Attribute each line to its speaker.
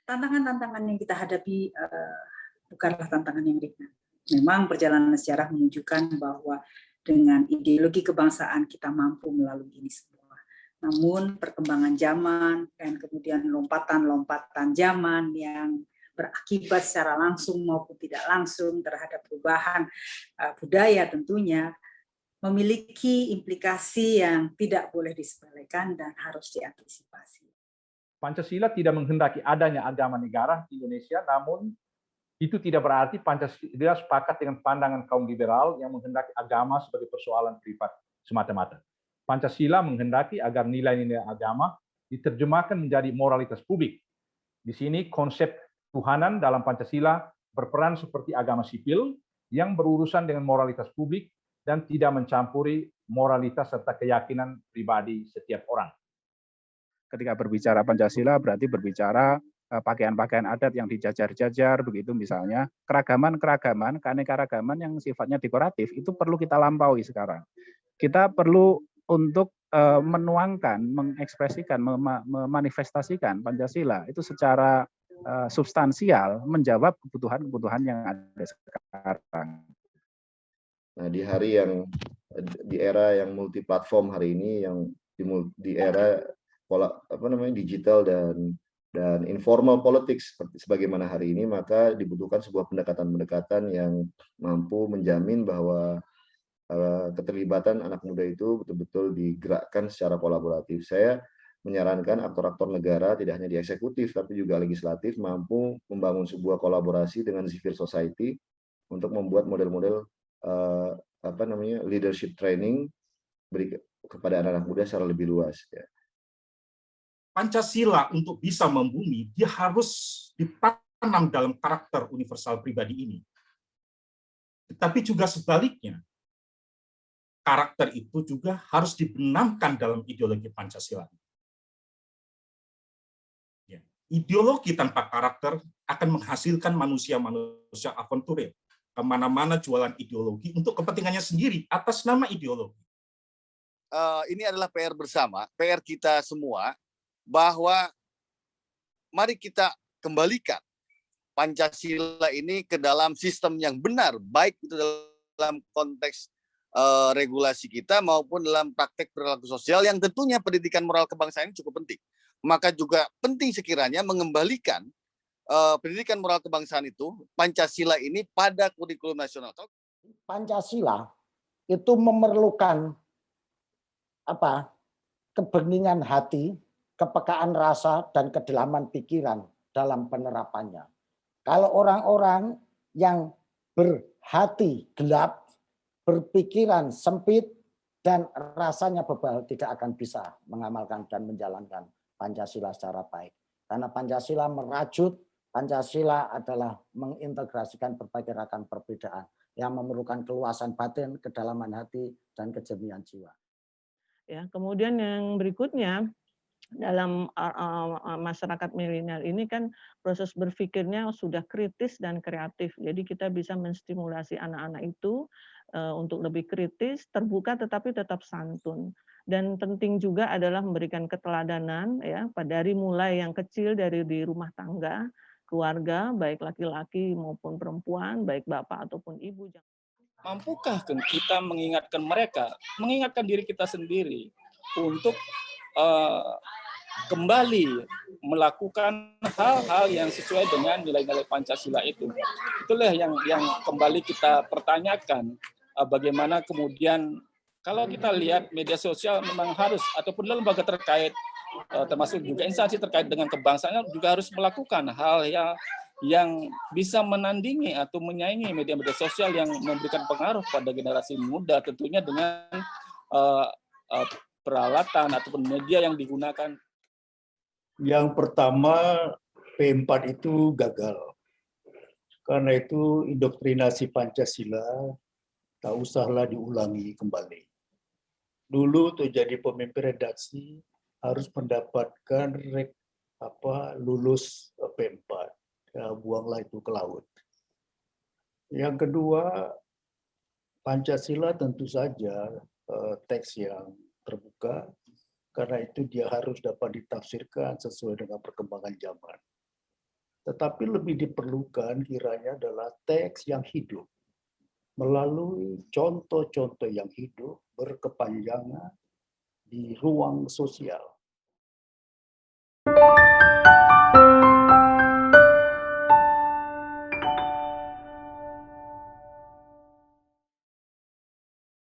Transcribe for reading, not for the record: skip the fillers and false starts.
Speaker 1: tantangan-tantangan yang kita hadapi bukanlah tantangan yang ringan. Memang perjalanan sejarah menunjukkan bahwa dengan ideologi kebangsaan kita mampu melalui ini semua. Namun perkembangan zaman dan kemudian lompatan-lompatan zaman yang berakibat secara langsung maupun tidak langsung terhadap perubahan budaya tentunya memiliki implikasi yang tidak boleh disepelekan dan harus diantisipasi.
Speaker 2: Pancasila tidak menghendaki adanya agama negara di Indonesia, namun itu tidak berarti Pancasila sepakat dengan pandangan kaum liberal yang menghendaki agama sebagai persoalan privat semata-mata. Pancasila menghendaki agar nilai-nilai agama diterjemahkan menjadi moralitas publik. Di sini konsep Tuhanan dalam Pancasila berperan seperti agama sipil yang berurusan dengan moralitas publik dan tidak mencampuri moralitas serta keyakinan pribadi setiap orang.
Speaker 3: Ketika berbicara Pancasila berarti berbicara pakaian-pakaian adat yang dijajar-jajar begitu misalnya, keragaman-keragaman, keanekaragaman yang sifatnya dekoratif itu perlu kita lampaui sekarang. Kita perlu untuk menuangkan, mengekspresikan, memanifestasikan Pancasila itu secara substansial menjawab kebutuhan-kebutuhan yang ada sekarang.
Speaker 4: Nah, di era yang multiplatform hari ini, yang di era digital dan informal politics sebagaimana hari ini, maka dibutuhkan sebuah pendekatan-pendekatan yang mampu menjamin bahwa keterlibatan anak muda itu betul-betul digerakkan secara kolaboratif. Saya menyarankan aktor-aktor negara tidak hanya di eksekutif tapi juga legislatif mampu membangun sebuah kolaborasi dengan civil society untuk membuat model-model leadership training kepada anak-anak muda secara lebih luas. Ya.
Speaker 5: Pancasila untuk bisa membumi, dia harus ditanam dalam karakter universal pribadi ini. Tetapi juga sebaliknya, karakter itu juga harus dibenamkan dalam ideologi Pancasila. Ya. Ideologi tanpa karakter akan menghasilkan manusia-manusia aventurir, kemana-mana jualan ideologi untuk kepentingannya sendiri atas nama ideologi.
Speaker 6: Ini adalah PR bersama, PR kita semua, bahwa mari kita kembalikan Pancasila ini ke dalam sistem yang benar, baik itu dalam konteks regulasi kita maupun dalam praktek perilaku sosial yang tentunya pendidikan moral kebangsaan ini cukup penting. Maka juga penting sekiranya mengembalikan pendidikan moral kebangsaan itu, Pancasila ini pada kurikulum nasional.
Speaker 7: Pancasila itu memerlukan kebeningan hati, kepekaan rasa, dan kedalaman pikiran dalam penerapannya. Kalau orang-orang yang berhati gelap, berpikiran sempit, dan rasanya bebal tidak akan bisa mengamalkan dan menjalankan Pancasila secara baik. Karena Pancasila merajut, Pancasila adalah mengintegrasikan berbagai ragam perbedaan yang memerlukan keluasan batin, kedalaman hati, dan kejernihan jiwa.
Speaker 8: Ya, kemudian yang berikutnya dalam masyarakat milenial ini kan proses berpikirnya sudah kritis dan kreatif. Jadi kita bisa menstimulasi anak-anak itu untuk lebih kritis, terbuka tetapi tetap santun. Dan penting juga adalah memberikan keteladanan ya dari mulai yang kecil dari di rumah tangga, keluarga, baik laki-laki maupun perempuan, baik bapak ataupun ibu.
Speaker 9: Mampukah kita mengingatkan mereka, mengingatkan diri kita sendiri untuk kembali melakukan hal-hal yang sesuai dengan nilai-nilai Pancasila itu. Itulah yang kembali kita pertanyakan, bagaimana kemudian kalau kita lihat media sosial memang harus, ataupun lembaga terkait, termasuk juga instansi terkait dengan kebangsaan juga harus melakukan hal yang bisa menandingi atau menyaingi media-media sosial yang memberikan pengaruh pada generasi muda, tentunya dengan peralatan ataupun media yang digunakan.
Speaker 10: Yang pertama, P4 itu gagal. Karena itu indoktrinasi Pancasila tak usahlah diulangi kembali. Dulu tuh jadi pemimpin redaksi harus mendapatkan lulus P4. Ya, buanglah itu ke laut. Yang kedua, Pancasila tentu saja teks yang terbuka, karena itu dia harus dapat ditafsirkan sesuai dengan perkembangan zaman. Tetapi lebih diperlukan kiranya adalah teks yang hidup, melalui contoh-contoh yang hidup berkepanjangan di ruang sosial.